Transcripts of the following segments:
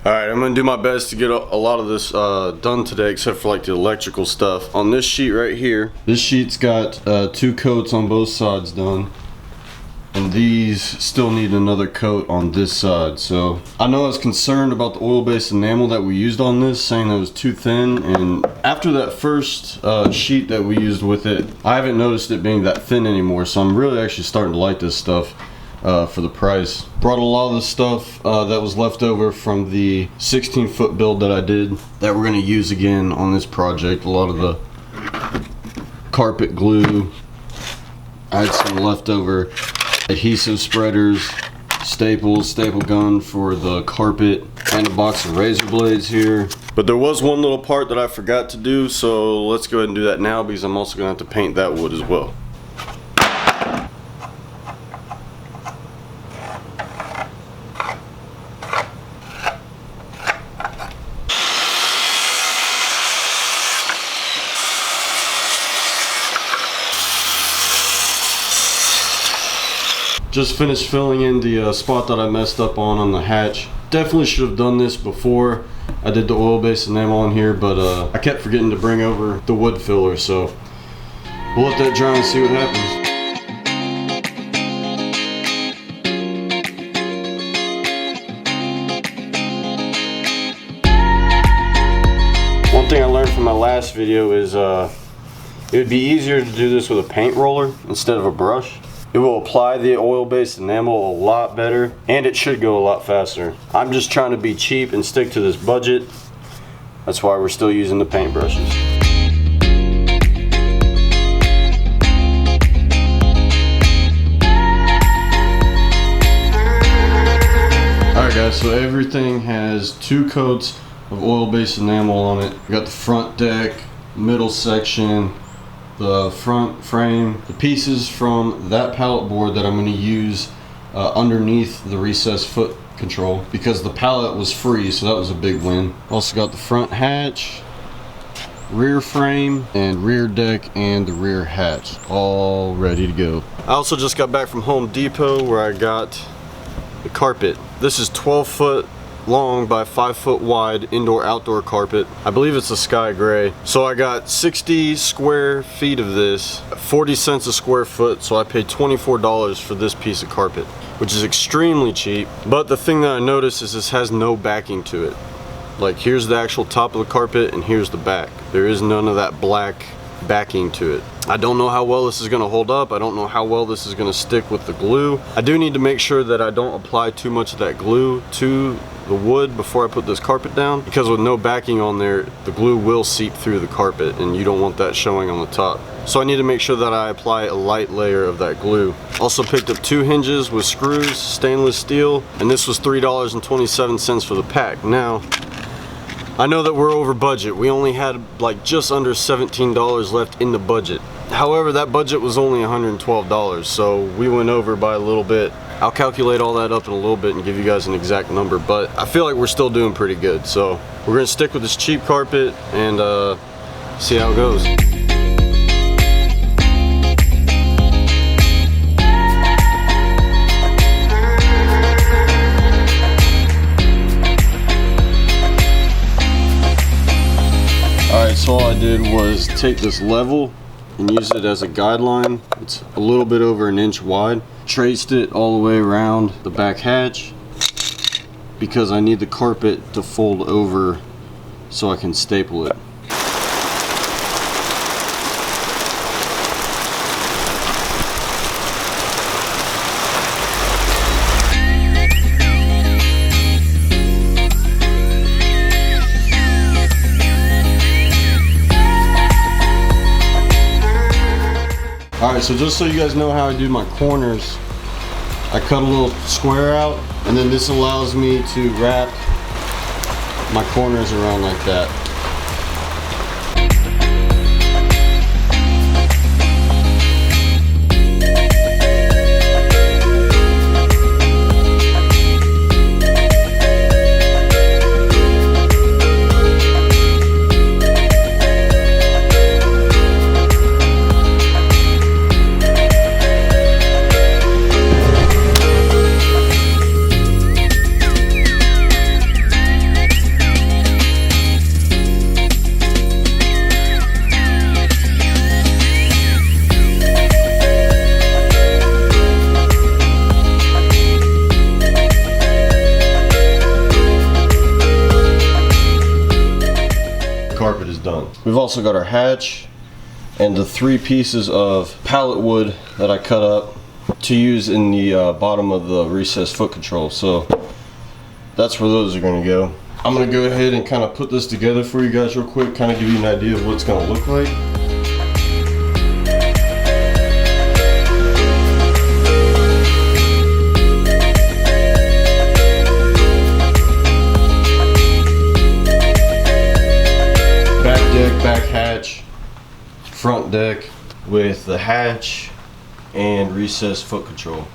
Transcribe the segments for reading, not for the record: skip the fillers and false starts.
Alright, I'm gonna do my best to get a lot of this done today, except for like the electrical stuff. On this sheet right here, this sheet's got 2 coats on both sides done. And these still need another coat on this side. So I know I was concerned about the oil-based enamel that we used on this, saying that it was too thin. And after that first sheet that we used with it, I haven't noticed it being that thin anymore. So I'm really actually starting to like this stuff for the price. Brought a lot of the stuff that was left over from the 16-foot build that I did that we're gonna use again on this project. A lot of the carpet glue. I had some leftover adhesive spreaders, staples, staple gun for the carpet, and a box of razor blades here. But there was one little part that I forgot to do, so let's go ahead and do that now because I'm also gonna have to paint that wood as well. Just finished filling in the spot that I messed up on the hatch. Definitely should have done this before I did the oil-based enamel on here, but I kept forgetting to bring over the wood filler, so we'll let that dry and see what happens. One thing I learned from my last video is it would be easier to do this with a paint roller instead of a brush. It will apply the oil-based enamel a lot better, and it should go a lot faster. I'm just trying to be cheap and stick to this budget. That's why we're still using the paint brushes. Alright guys, so everything has 2 coats of oil-based enamel on it. We got the front deck, middle section, the front frame, the pieces from that pallet board that I'm going to use underneath the recessed foot control because the pallet was free, so that was a big win. Also got the front hatch, rear frame, and rear deck and the rear hatch all ready to go. I also just got back from Home Depot where I got the carpet. This is 12 foot long by 5 foot wide indoor-outdoor carpet. I believe it's a sky gray. So I got 60 square feet of this, 40 cents a square foot, so I paid $24 for this piece of carpet, which is extremely cheap. But the thing that I noticed is this has no backing to it. Like, here's the actual top of the carpet and here's the back. There is none of that black backing to it. I don't know how well this is going to hold up. I don't know how well this is going to stick with the glue. I do need to make sure that I don't apply too much of that glue to the wood before I put this carpet down, because with no backing on there, the glue will seep through the carpet and you don't want that showing on the top. So I need to make sure that I apply a light layer of that glue. Also picked up 2 hinges with screws, stainless steel, and this was $3.27 for the pack. Now, I know that we're over budget. We only had like just under $17 left in the budget. However, that budget was only $112, so we went over by a little bit. I'll calculate all that up in a little bit and give you guys an exact number, but I feel like we're still doing pretty good. So we're gonna stick with this cheap carpet and see how it goes. Alright, so all I did was take this level and use it as a guideline. It's a little bit over 1 inch wide. Traced it all the way around the back hatch because I need the carpet to fold over so I can staple it. Alright, so just so you guys know how I do my corners, I cut a little square out, and then this allows me to wrap my corners around like that. done. We've also got our hatch and the 3 pieces of pallet wood that I cut up to use in the bottom of the recessed foot control. So that's where those are going to go. I'm going to go ahead and kind of put this together for you guys real quick, kind of give you an idea of what it's going to look like. Back hatch, front deck with the hatch and recessed foot control.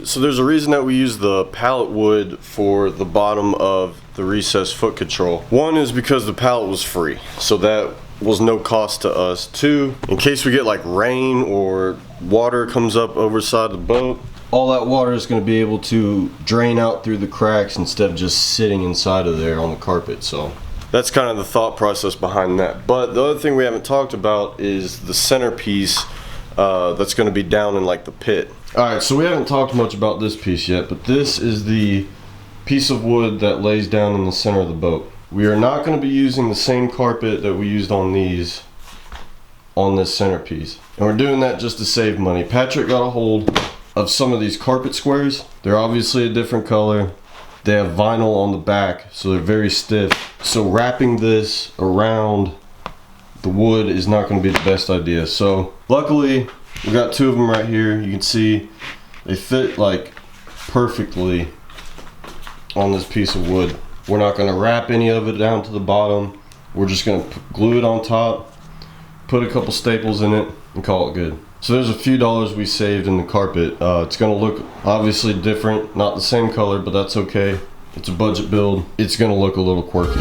So there's a reason that we use the pallet wood for the bottom of the recessed foot control. One is because the pallet was free, so that was no cost to us. 2, in case we get like rain or water comes up overside the boat, all that water is going to be able to drain out through the cracks instead of just sitting inside of there on the carpet. So that's kind of the thought process behind that. But the other thing we haven't talked about is the centerpiece that's going to be down in like the pit. Alright, so we haven't talked much about this piece yet, but this is the piece of wood that lays down in the center of the boat. We are not going to be using the same carpet that we used on these on this centerpiece. And we're doing that just to save money. Patrick got a hold of some of these carpet squares. They're obviously a different color. They have vinyl on the back, so they're very stiff. So wrapping this around the wood is not going to be the best idea. So luckily, we got 2 of them right here. You can see they fit like perfectly on this piece of wood. We're not going to wrap any of it down to the bottom. We're just going to glue it on top, put a couple staples in it, and call it good. So there's a few dollars we saved in the carpet. It's going to look obviously different, not the same color, but that's okay. It's a budget build. It's going to look a little quirky.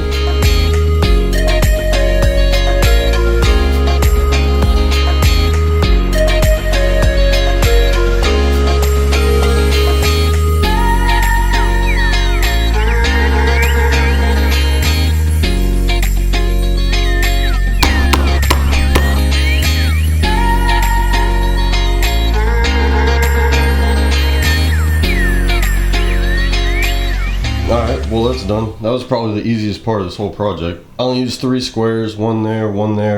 Alright, well that's done. That was probably the easiest part of this whole project. I only used 3 squares, one there,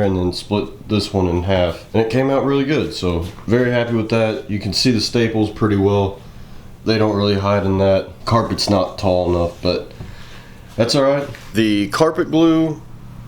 and then split this one in half. And it came out really good, so very happy with that. You can see the staples pretty well. They don't really hide in that. Carpet's not tall enough, but that's alright. The carpet glue,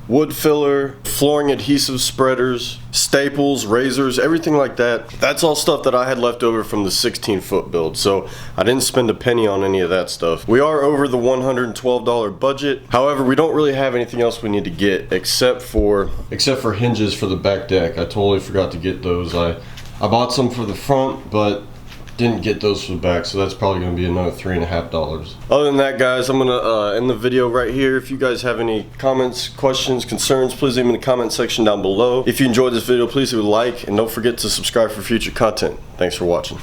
wood filler, flooring adhesive spreaders, staples, razors, everything like that. That's all stuff that I had left over from the 16-foot build, so I didn't spend a penny on any of that stuff. We are over the $112 budget. However, we don't really have anything else we need to get except for hinges for the back deck. I totally forgot to get those. I bought some for the front, but didn't get those for the back, so that's probably going to be another $3.50. Other than that, guys, I'm going to end the video right here. If you guys have any comments, questions, concerns, please leave them in the comment section down below. If you enjoyed this video, please leave a like, and don't forget to subscribe for future content. Thanks for watching.